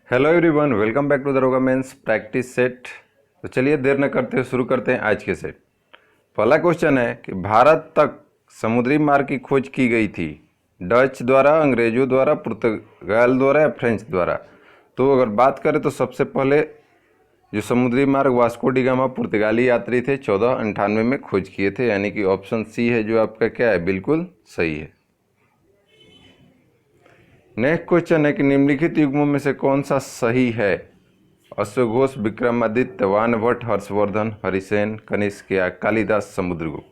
Hello everyone, welcome back to दरोगा mains practice set. तो चलिए देर न करते हुए शुरू करते हैं आज के सेट। पहला क्वेश्चन है कि भारत तक समुद्री मार्ग की खोज की गई थी डच द्वारा, अंग्रेजों द्वारा, पुर्तगाल द्वारा या फ्रेंच द्वारा। तो अगर बात करें तो सबसे पहले जो समुद्री मार्ग वास्को डी गामा पुर्तगाली यात्री थे 1498 में खोज किए थे, यानी कि ऑप्शन सी है जो आपका क्या है, बिल्कुल सही है। नेक्स्ट क्वेश्चन है कि निम्नलिखित युग्मों में से कौन सा सही है? अश्वघोष, विक्रमादित्य, वानभट्ट, हर्षवर्धन, हरिसेन, कनिष्क या कालिदास, समुद्रगुप्त।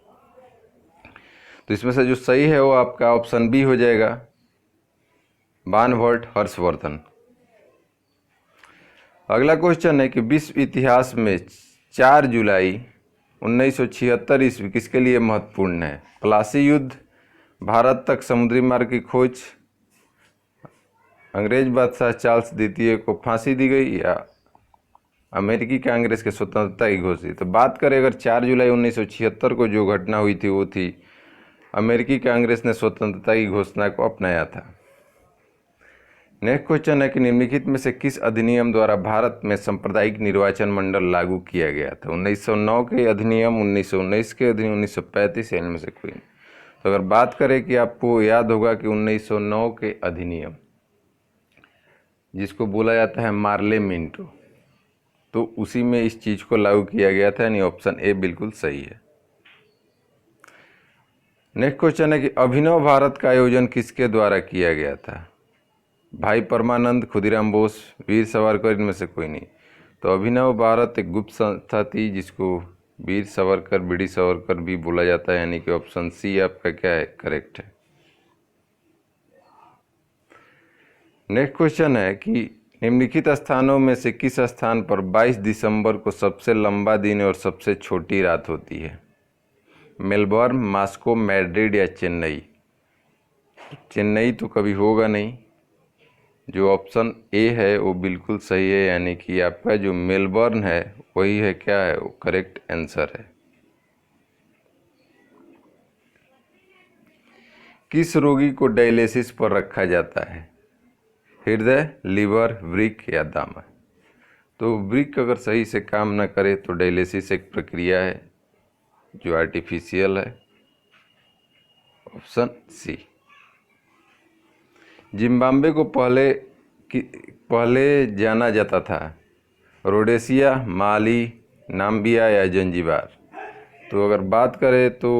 तो इसमें से जो सही है वो आपका ऑप्शन बी हो जाएगा, वानभट्ट, हर्षवर्धन। अगला क्वेश्चन है कि विश्व इतिहास में 4 जुलाई 1976 ईस्वी किसके लिए महत्वपूर्ण है? प्लासी युद्ध, भारत तक समुद्री मार्ग की खोज, अंग्रेज बादशाह चार्ल्स द्वितीय को फांसी दी गई, या अमेरिकी कांग्रेस के स्वतंत्रता की घोषित। तो बात करें अगर 4 जुलाई 1976 को जो घटना हुई थी वो थी अमेरिकी कांग्रेस ने स्वतंत्रता की घोषणा को अपनाया था। नेक्स्ट क्वेश्चन है कि निम्नलिखित में से किस अधिनियम द्वारा भारत में सांप्रदायिक निर्वाचन मंडल लागू किया गया था? 1909 के अधिनियम, 1919 के अधिनियम, 1935 या इनमें से कोई नहीं। तो अगर बात करें कि आपको याद होगा कि 1909 के अधिनियम जिसको बोला जाता है मार्ले मिंटो, तो उसी में इस चीज़ को लागू किया गया था, यानी ऑप्शन ए बिल्कुल सही है। नेक्स्ट क्वेश्चन है कि अभिनव भारत का आयोजन किसके द्वारा किया गया था? भाई परमानंद, खुदीराम बोस, वीर सावरकर, इनमें से कोई नहीं। तो अभिनव भारत एक गुप्त संस्था थी जिसको वीर सावरकर, बीडी सावरकर भी बोला जाता है, यानी कि ऑप्शन सी आपका क्या है, करेक्ट है। नेक्स्ट क्वेश्चन है कि निम्नलिखित स्थानों में से किस स्थान पर 22 दिसंबर को सबसे लंबा दिन और सबसे छोटी रात होती है? मेलबर्न, मॉस्को, मैड्रिड या चेन्नई। चेन्नई तो कभी होगा नहीं, जो ऑप्शन ए है वो बिल्कुल सही है, यानी कि आपका जो मेलबर्न है वही है, क्या है वो, करेक्ट आंसर है। किस रोगी को डायलिसिस पर रखा जाता है? हृदय, लीवर, वृक्क या दामन। तो वृक्क अगर सही से काम न करे तो डायलिसिस एक प्रक्रिया है जो आर्टिफिशियल है, ऑप्शन सी। जिम्बाब्वे को पहले जाना जाता था, रोडेशिया, माली, नाम्बिया या जंजीबार। तो अगर बात करें तो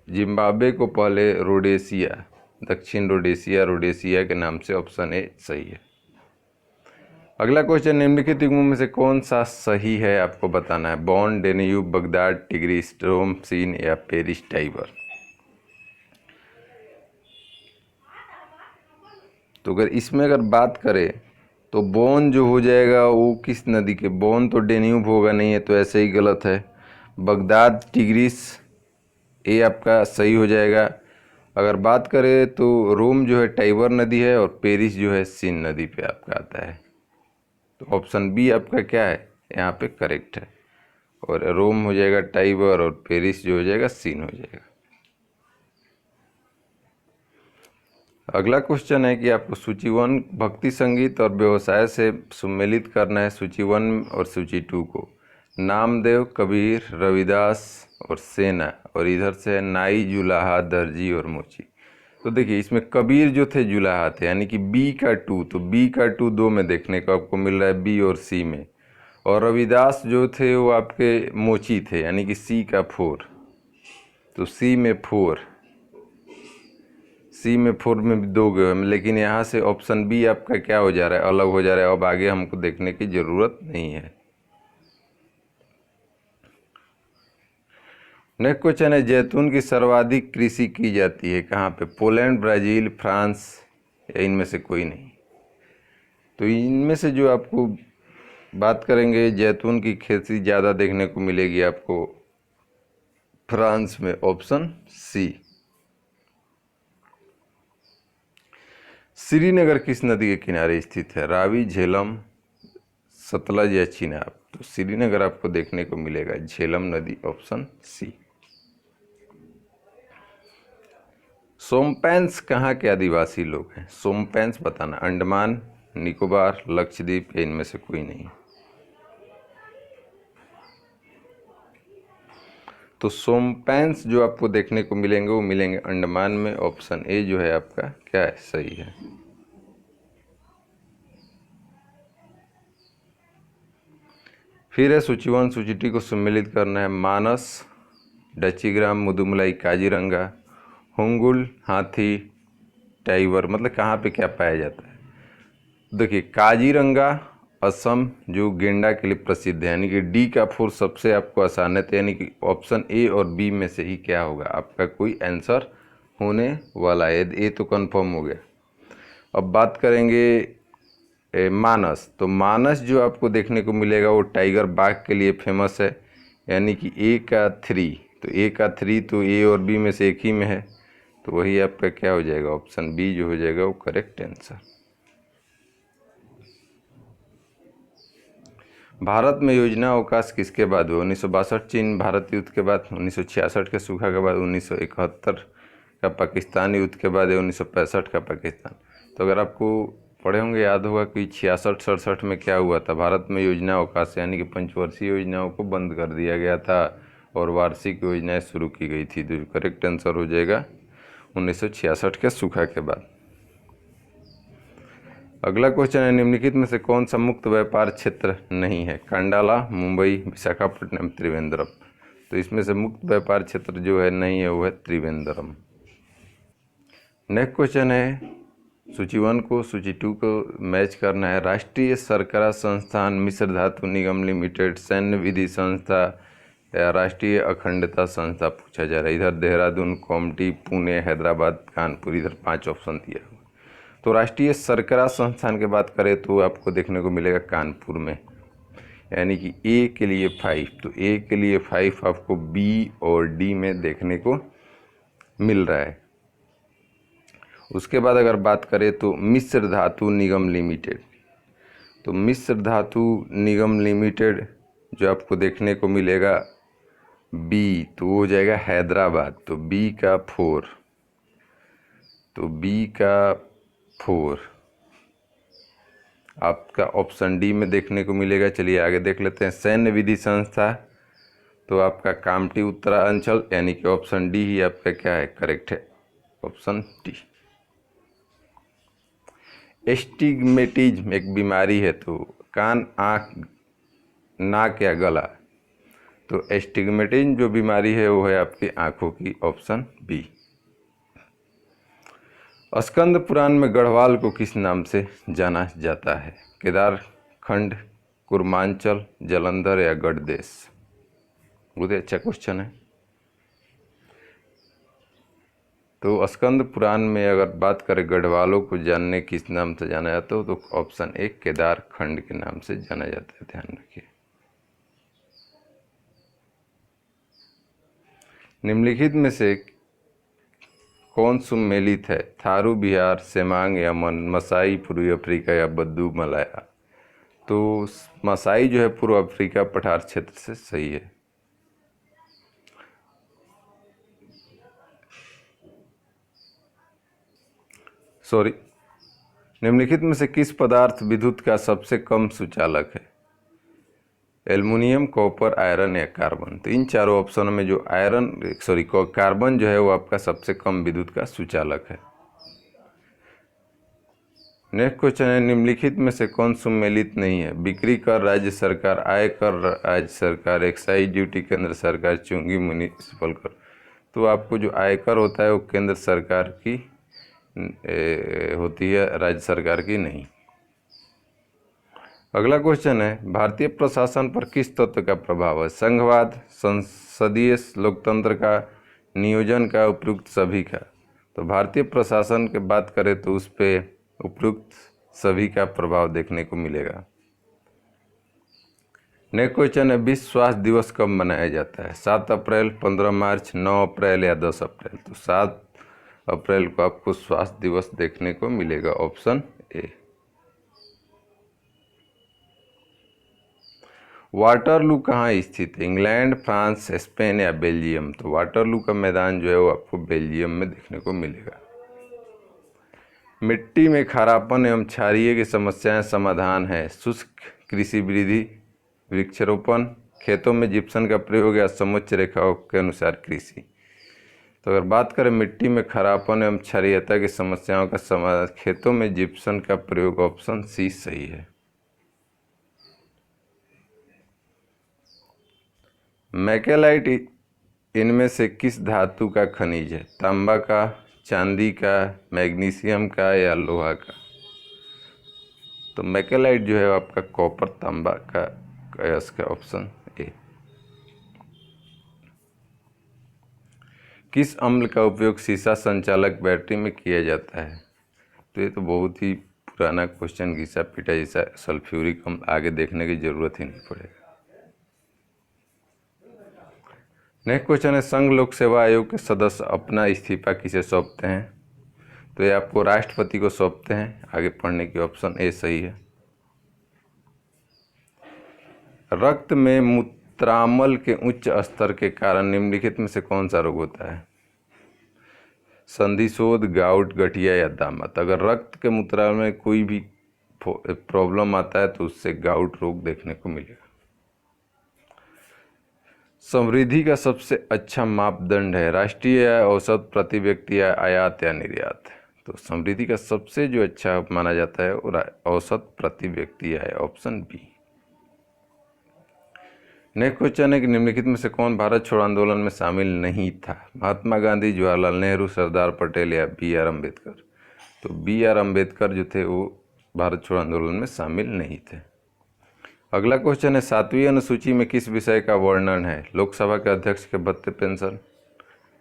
जिम्बाब्वे को पहले रोडेशिया, दक्षिण रोडेशिया के नाम से, ऑप्शन ए सही है। अगला क्वेश्चन, निम्नलिखित युग्मों में से कौन सा सही है आपको बताना है? बॉन, डेन्यूब, बगदाद, टिग्रिस, रोम, सीन या पेरिस, टाइबर। तो अगर इसमें अगर बात करें तो बॉन जो हो जाएगा वो किस नदी के, बॉन तो डेन्यूब होगा नहीं है, तो ऐसे ही गलत है। बगदाद, टिग्रिस, ये आपका सही हो जाएगा। अगर बात करें तो रोम जो है टाइबर नदी है और पेरिस जो है सीन नदी पे आपका आता है। तो ऑप्शन बी आपका क्या है, यहाँ पे करेक्ट है। और रोम हो जाएगा टाइबर और पेरिस जो हो जाएगा सीन हो जाएगा। अगला क्वेश्चन है कि आपको सूची 1 भक्ति संगीत और व्यवसाय से सम्मिलित करना है, सूची 1 और सूची 2 को। नामदेव, कबीर, रविदास और सेना, और इधर से है नाई, जुलाहा, दर्जी और मोची। तो देखिए इसमें कबीर जो थे जुलाहा थे, यानी कि बी का 2, तो बी का 2 2 में देखने को आपको मिल रहा है, बी और सी में। और रविदास जो थे वो आपके मोची थे, यानी कि सी का 4, तो सी में 4, सी में 4 में भी 2 गए, लेकिन यहाँ से ऑप्शन बी आपका क्या हो जा रहा है, अलग हो जा रहा है। अब आगे हमको देखने की ज़रूरत नहीं है। नेक्स्ट क्वेश्चन है, जैतून की सर्वाधिक कृषि की जाती है कहाँ पे? पोलैंड, ब्राज़ील, फ्रांस या इनमें से कोई नहीं। तो इनमें से जो आपको बात करेंगे, जैतून की खेती ज़्यादा देखने को मिलेगी आपको फ्रांस में, ऑप्शन सी। श्रीनगर किस नदी के किनारे स्थित है? रावी, झेलम, सतलज या चिनाब। तो श्रीनगर आपको देखने को मिलेगा झेलम नदी, ऑप्शन सी। सोमपैंस कहाँ के आदिवासी लोग हैं? सोमपैंस बताना, अंडमान, निकोबार, लक्षद्वीप या इनमें से कोई नहीं। तो सोमपैंस जो आपको देखने को मिलेंगे वो मिलेंगे अंडमान में। ऑप्शन ए जो है आपका क्या है, सही है। फिर है सूची 1, सूची 2 को सम्मिलित करना है। मानस, डचीग्राम, मुदुमलाई, काजीरंगा, होंगुल, हाथी, टाइगर, मतलब कहाँ पे क्या पाया जाता है। देखिए काजीरंगा असम जो गेंडा के लिए प्रसिद्ध है, यानी कि डी का 4 सबसे आपको आसान है। तो यानी कि ऑप्शन ए और बी में से ही क्या होगा आपका कोई आंसर होने वाला है। ए तो कंफर्म हो गया। अब बात करेंगे मानस। तो मानस जो आपको देखने को मिलेगा वो टाइगर बाघ के लिए फेमस है, यानी कि ए का 3। तो ए का 3 तो ए और बी में से एक ही में है, तो वही आपका क्या हो जाएगा, ऑप्शन बी जो हो जाएगा वो करेक्ट आंसर। भारत में योजना अवकाश किसके बाद हुआ? 1962 चीन भारत युद्ध के बाद, 1966 के सूखा के बाद, 1971 का पाकिस्तान युद्ध के बाद, 1965 का पाकिस्तान। तो अगर आपको पढ़े होंगे याद होगा कि 66-67 में क्या हुआ था, भारत में योजना अवकाश यानी कि पंचवर्षीय योजनाओं को बंद कर दिया गया था और वार्षिक योजनाएं शुरू की गई थी। तो करेक्ट आंसर हो जाएगा 1966 के सूखा के बाद। अगला क्वेश्चन है, निम्नलिखित में से कौन सा मुक्त व्यापार क्षेत्र नहीं है? कांडाला, मुंबई, विशाखापट्टनम, त्रिवेंद्रम। तो इसमें से मुक्त व्यापार क्षेत्र जो है नहीं है वो है त्रिवेंद्रम। नेक्स्ट क्वेश्चन है, सूची 1 को सूची 2 को मैच करना है। राष्ट्रीय शर्करा संस्थान, मिश्र धातु निगम लिमिटेड, सैन्य विधि संस्था या राष्ट्रीय अखंडता संस्था पूछा जा रहा है। इधर देहरादून, कोमटी, पुणे, हैदराबाद, कानपुर, इधर 5 ऑप्शन दिया हुआ। तो राष्ट्रीय शर्करा संस्थान की बात करें तो आपको देखने को मिलेगा कानपुर में, यानी कि ए के लिए 5। तो ए के लिए 5 आपको बी और डी में देखने को मिल रहा है। उसके बाद अगर बात करें तो मिश्र धातु निगम लिमिटेड, तो मिश्र धातु निगम लिमिटेड जो आपको देखने को मिलेगा बी, तो वो हो जाएगा हैदराबाद। तो बी का 4, तो बी का 4 आपका ऑप्शन डी में देखने को मिलेगा। चलिए आगे देख लेते हैं। सैन्य विधि संस्था, तो आपका कामठी उत्तरांचल, यानी कि ऑप्शन डी ही आपका क्या है, करेक्ट है, ऑप्शन डी। एस्टिग्मेटिज्म एक बीमारी है, तो कान, आँख, नाक या गला। तो एस्टिग्मेटिज्म जो बीमारी है वो है आपकी आँखों की, ऑप्शन बी। स्कंद पुराण में गढ़वाल को किस नाम से जाना जाता है? केदारखंड, कुर्मांचल, जालंधर या गढ़देश। बहुत ही अच्छा क्वेश्चन है। तो स्कंद पुराण में अगर बात करें गढ़वालों को जानने किस नाम से जाना जाता है, तो ऑप्शन ए केदारखंड के नाम से जाना जाता है, ध्यान रखिए। निम्नलिखित में से कौन सुमेलित है? थारू बिहार, सेमांग, यमन, मसाई पूर्वी अफ्रीका या बद्दू मलाया। तो मसाई जो है पूर्व अफ्रीका पठार क्षेत्र से सही है। सॉरी, निम्नलिखित में से किस पदार्थ विद्युत का सबसे कम सुचालक है? एल्युमिनियम, कॉपर, आयरन या कार्बन। तो इन चारों ऑप्शनों में जो कार्बन जो है वो आपका सबसे कम विद्युत का सुचालक है। नेक्स्ट क्वेश्चन है, निम्नलिखित में से कौन सुमेलित नहीं है? बिक्री कर राज्य सरकार, आय कर राज्य सरकार, एक्साइज ड्यूटी केंद्र सरकार, चुंगी म्युनिसिपल कर। तो आपको जो आयकर होता है वो केंद्र सरकार की होती है, राज्य सरकार की नहीं। अगला क्वेश्चन है, भारतीय प्रशासन पर किस तत्व का प्रभाव है? संघवाद, संसदीय लोकतंत्र का, नियोजन का, उपयुक्त सभी का। तो भारतीय प्रशासन की बात करें तो उस पर उपयुक्त सभी का प्रभाव देखने को मिलेगा। नेक्स्ट क्वेश्चन है, विश्व स्वास्थ्य दिवस कब मनाया जाता है? 7 अप्रैल, 15 मार्च, 9 अप्रैल या 10 अप्रैल। तो 7 अप्रैल को आपको स्वास्थ्य दिवस देखने को मिलेगा, ऑप्शन ए। वाटरलू कहाँ स्थित है? इंग्लैंड, फ्रांस, स्पेन या बेल्जियम। तो वाटरलू का मैदान जो है वो आपको बेल्जियम में देखने को मिलेगा। मिट्टी में खारापन एवं क्षारीय की समस्याएं समाधान है। शुष्क कृषि वृद्धि, वृक्षारोपण, खेतों में जिप्सम का प्रयोग या समुच्च रेखाओं के अनुसार कृषि। तो अगर बात करें मिट्टी में खारापन एवं क्षारीयता की समस्याओं का समाधान, खेतों में जिप्सम का प्रयोग, ऑप्शन सी सही है। मैकेलाइट इनमें से किस धातु का खनिज है? तांबा का, चांदी का, मैग्नीशियम का या लोहा का? तो मैकेलाइट जो है आपका कॉपर तांबा का इसका ऑप्शन ए। किस अम्ल का उपयोग शीशा संचालक बैटरी में किया जाता है? तो ये तो बहुत ही पुराना क्वेश्चन, घिसा पिटा जैसा सल्फ्यूरिक अम्ल, आगे देखने की जरूरत ही नहीं पड़ेगा। नेक्स्ट क्वेश्चन है, संघ लोक सेवा आयोग के सदस्य अपना इस्तीफा किसे सौंपते हैं? तो ये आपको राष्ट्रपति को सौंपते हैं। आगे पढ़ने की ऑप्शन ए सही है। रक्त में मूत्राम्ल के उच्च स्तर के कारण निम्नलिखित में से कौन सा रोग होता है? संधिशोथ, गाउट, गठिया या दामत। अगर रक्त के मूत्राम्ल में कोई भी प्रॉब्लम आता है तो उससे गाउट रोग देखने को मिलेगा। समृद्धि का सबसे अच्छा मापदंड है राष्ट्रीय आय, औसत प्रति व्यक्ति आय, आयात या निर्यात। तो समृद्धि का सबसे जो अच्छा माना जाता है वो औसत प्रति व्यक्ति आय, ऑप्शन बी। नेक्स्ट क्वेश्चन है कि निम्नलिखित में से कौन भारत छोड़ो आंदोलन में शामिल नहीं था? महात्मा गांधी, जवाहरलाल नेहरू, सरदार पटेल या बी आर अम्बेडकर। तो बी आर अम्बेडकर जो थे वो भारत छोड़ो आंदोलन में शामिल नहीं थे। अगला क्वेश्चन है, 7वीं अनुसूची में किस विषय का वर्णन है? लोकसभा के अध्यक्ष के भत्ते, पेंशन?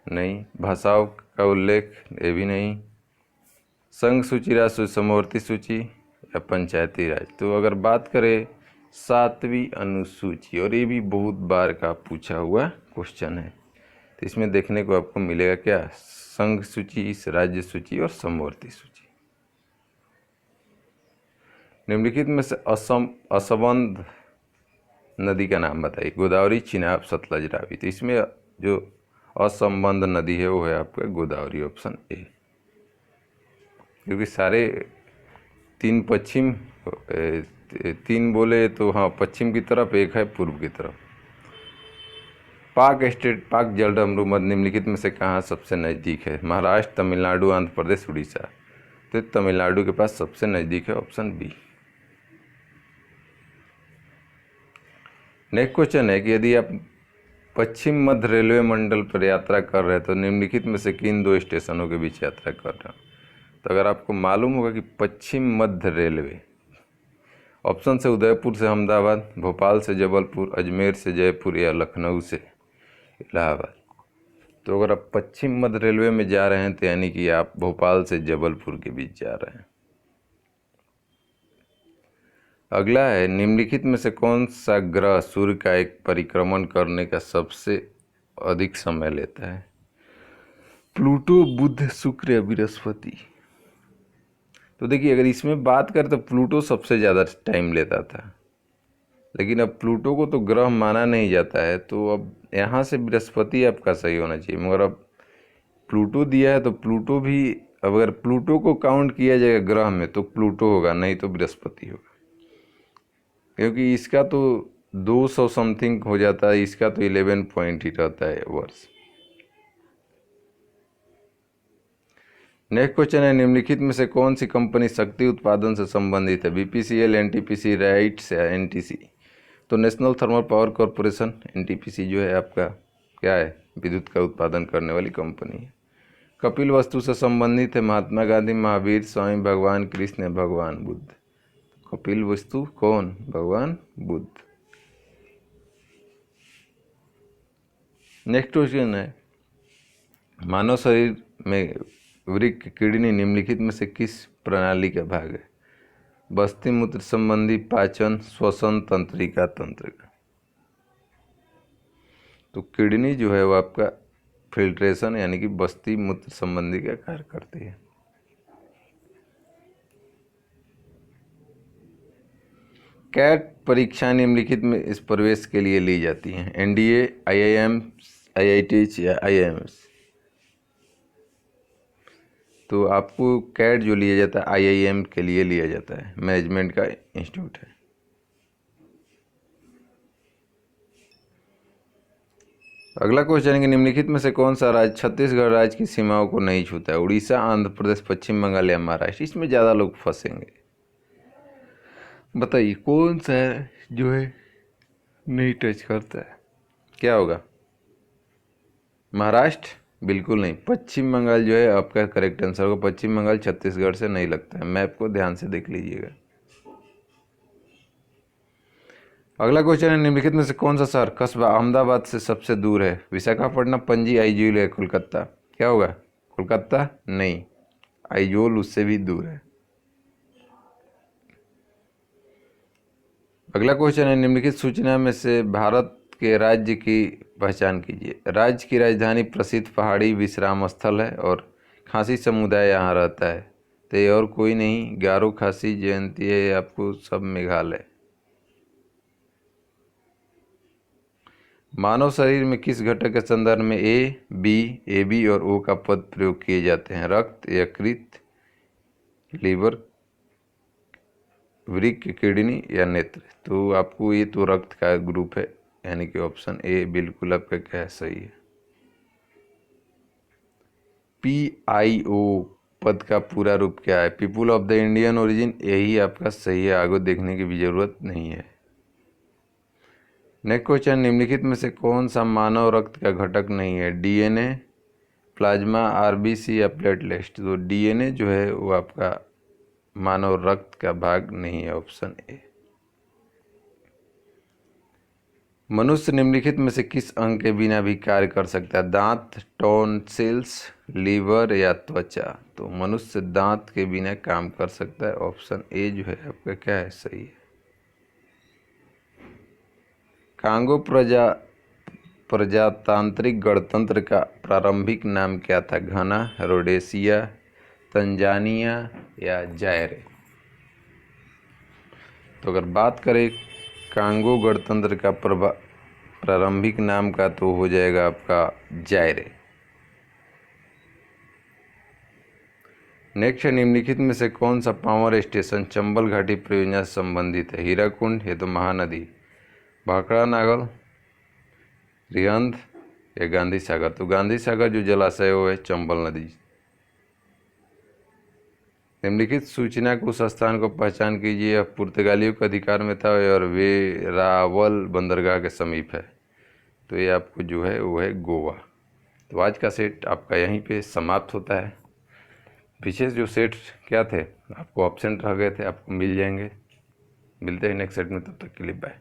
नहीं। भाषाओं का उल्लेख? ये भी नहीं। संघ सूची, राज्य सूची, समवर्ती सूची या पंचायती राज? तो अगर बात करें 7वीं अनुसूची, और ये भी बहुत बार का पूछा हुआ क्वेश्चन है, तो इसमें देखने को आपको मिलेगा क्या? संघ सूची, राज्य सूची और समवर्ती सूची। निम्नलिखित में से असंबद्ध नदी का नाम बताइए। गोदावरी, चिनाब, सतलज, रावी। तो इसमें जो असंबद्ध नदी है वो है आपका गोदावरी, ऑप्शन ए। क्योंकि सारे तीन बोले तो हाँ, पश्चिम की तरफ एक है, पूर्व की तरफ। पाक जलडमरू मध्य निम्नलिखित में से कहाँ सबसे नज़दीक है? महाराष्ट्र, तमिलनाडु, आंध्र प्रदेश, उड़ीसा। तो तमिलनाडु के पास सबसे नज़दीक है, ऑप्शन बी। नेक्स्ट क्वेश्चन है कि यदि आप पश्चिम मध्य रेलवे मंडल पर यात्रा कर रहे हैं तो निम्नलिखित में से किन 2 स्टेशनों के बीच यात्रा कर रहे हैं? तो अगर आपको मालूम होगा कि पश्चिम मध्य रेलवे, ऑप्शन से उदयपुर से अहमदाबाद, भोपाल से जबलपुर, अजमेर से जयपुर या लखनऊ से इलाहाबाद। तो अगर आप पश्चिम मध्य रेलवे में जा रहे हैं तो यानी कि आप भोपाल से जबलपुर के बीच जा रहे हैं। अगला है, निम्नलिखित में से कौन सा ग्रह सूर्य का एक परिक्रमण करने का सबसे अधिक समय लेता है? प्लूटो, बुध, शुक्र या बृहस्पति? तो देखिए, अगर इसमें बात करें तो प्लूटो सबसे ज़्यादा टाइम लेता था, लेकिन अब प्लूटो को तो ग्रह माना नहीं जाता है, तो अब यहाँ से बृहस्पति आपका सही होना चाहिए। मगर अब प्लूटो दिया है तो प्लूटो भी, अगर प्लूटो को काउंट किया जाएगा ग्रह में तो प्लूटो होगा, नहीं तो बृहस्पति होगा। क्योंकि इसका तो 200 समथिंग हो जाता है, इसका तो 11 पॉइंट ही रहता है वर्ष। नेक्स्ट क्वेश्चन है, निम्नलिखित में से कौन सी कंपनी शक्ति उत्पादन से संबंधित है? बीपीसीएल, एनटीपीसी, राइट्स या एनटीसी? तो national thermal power corporation, NTPC जो है आपका क्या है? विद्युत का उत्पादन करने वाली कंपनी है। कपिल वस्तु से संबंधित है? महात्मा गांधी, महावीर, स्वामी भगवान कृष्ण या भगवान बुद्ध? कपिल वस्तु कौन? भगवान बुद्ध। नेक्स्ट क्वेश्चन है, मानव शरीर में वृक्क, किडनी निम्नलिखित में से किस प्रणाली का भाग है? बस्ती मूत्र संबंधी, पाचन, श्वसन, तंत्रिका, तंत्रिका? तो किडनी जो है वो आपका फिल्ट्रेशन यानी कि बस्ती मूत्र संबंधी का कार्य करती है। कैट परीक्षा निम्नलिखित में इस प्रवेश के लिए ली जाती हैं? एनडीए, आईआईएम, आईआईटी या आईआईएमएस? तो आपको कैट जो लिया जाता है आईआईएम के लिए लिया जाता है, मैनेजमेंट का इंस्टीट्यूट है। अगला क्वेश्चन है कि निम्नलिखित में से कौन सा राज्य छत्तीसगढ़ राज्य की सीमाओं को नहीं छूता है? उड़ीसा, आंध्र प्रदेश, पश्चिम बंगाल या महाराष्ट्र? इसमें ज़्यादा लोग फंसेंगे। बताइए कौन सा है जो है नहीं टच करता है? क्या होगा? महाराष्ट्र? बिल्कुल नहीं। पश्चिम बंगाल जो है आपका करेक्ट आंसर होगा। पश्चिम बंगाल छत्तीसगढ़ से नहीं लगता है। मैप को ध्यान से देख लीजिएगा। अगला क्वेश्चन है निम्नलिखित में से कौन सा शहर कस्बा अहमदाबाद से सबसे दूर है? विशाखापट्टनम, पणजी, आइजोल या कोलकाता? क्या होगा? कोलकाता? नहीं, आइजोल उससे भी दूर है। अगला क्वेश्चन है निम्नलिखित सूचना में से भारत के राज्य की पहचान कीजिए। राज्य की राजधानी प्रसिद्ध पहाड़ी विश्राम स्थल है और खासी समुदाय यहाँ रहता है। तो ये और कोई नहीं, गारो खासी जयंती है। आपको सब मेघालय। मानव शरीर में किस घटक के संदर्भ में ए, बी, ए बी और ओ का पद प्रयोग किए जाते हैं? रक्त, यकृत, लीवर, वृक्क, किडनी या नेत्र? तो आपको ये तो रक्त का ग्रुप है, यानी कि ऑप्शन ए बिल्कुल आपका क्या है, सही है। PIO पद का पूरा रूप क्या है? People of the Indian origin. यही आपका सही है, आगे देखने की भी जरूरत नहीं है। नेक्स्ट क्वेश्चन, निम्नलिखित में से कौन सा मानव रक्त का घटक नहीं है? DNA, प्लाज्मा, RBC या प्लेटलेट्स? तो DNA जो है वो आपका मानव रक्त का भाग नहीं है, ऑप्शन ए। मनुष्य निम्नलिखित में से किस अंग के बिना भी कार्य कर सकता है? दांत, टॉन्सिल्स, लीवर या त्वचा? तो मनुष्य दांत के बिना काम कर सकता है, ऑप्शन ए जो है आपका क्या है, सही है। कांगो प्रजातांत्रिक गणतंत्र का प्रारंभिक नाम क्या था? घाना, रोडेशिया, तंजानिया या जायरे? तो अगर बात करें कांगो गणतंत्र का प्रारंभिक नाम का, तो हो जाएगा आपका जायरे। नेक्स्ट है निम्नलिखित में से कौन सा पावर स्टेशन चंबल घाटी परियोजना से संबंधित है? हीराकुंड, ये तो महानदी, भाखड़ा नागल, रिहंद या गांधी सागर? तो गांधी सागर जो जलाशय है वो है चंबल नदी। निम्नलिखित सूचना को उस स्थान को पहचान कीजिए, यह पुर्तगालियों के अधिकार में था और वेरावल बंदरगाह के समीप है। तो ये आपको जो है वो है गोवा। तो आज का सेट आपका यहीं पे समाप्त होता है। विशेष जो सेट क्या थे आपको एब्सेंट रह गए थे, आपको मिल जाएंगे। मिलते हैं नेक्स्ट सेट में, तब तक के लिए बाय।